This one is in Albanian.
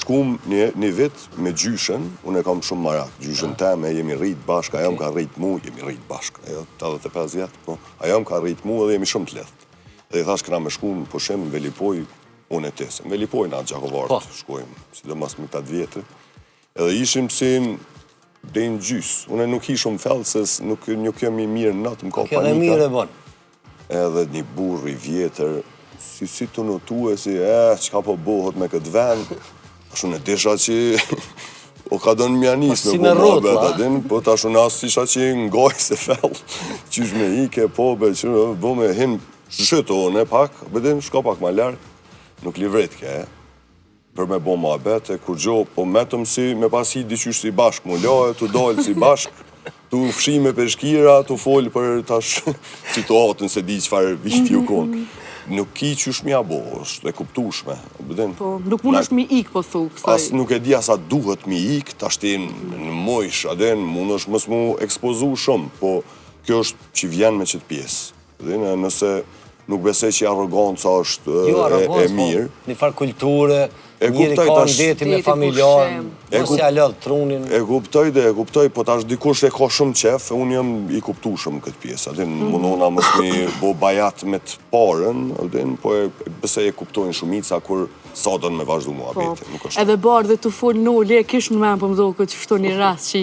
shkum një vit me gjyshen, unë e kam shumë marak, gjyshen teme, jemi rrit bashkë, ajo më ka rrit mu, jemi rrit bashkë, ajo 85 vjetë, po, ajo më ka rrit mu edhe jemi shumë të lehtë. Dhe i thash këna me shku në pushim në Velipoj, unë e tesë. Në Velipoj na Gjakovartë shkojmë, sidomos me 8 vjetë. Edhe ishim si dhe në gjysë. Unë nuk ishëm fellë, se nuk kemi mirë natë, më ka panika. Edhe mirë e bon. Edhe një burri vjetër, si të notue, si, qka po bohët me këtë vend, ashtu në desha që o ka dënë mjanis me po ma beta din, po të ashtu në asë isha që ngoj se fell, qysh me ike, po, që bo me hin shëto në pak, bedin, shka pak ma lërë, nuk livret ke, për me bo ma bete, kur gjo, po metëm si, me pasi diqysh si bashk, mu lojë, të dojlë si bashk, të fshi me peshkira, të folë për tash situatën se di qëfar viti u konë. Nuk ki qysh mja bo, është e kuptushme. Po, nuk mund është mi ik, po thu, kësaj. As nuk e di asa duhet mi ik, ta shtin në mojsh, aden, mund është mës mu ekspozu shumë, po kjo është që vjen me qëtë pjesë. Nëse nuk besej që arroganca është e mirë. Një farë kulturë, njëri ka në deti me familjarë, mos ja lëdhë trunin. E kuptoj, po tash dikush e ka shumë qef, unë jam i kuptu shumë këtë pjesë. Adin, mundona mos mi bo bajat me të parën, po e besej e kuptojnë shumica kur sa do në me vazhdu mua bete. Edhe barë dhe të folë në le, kish në men për më do këtë qështu një rast që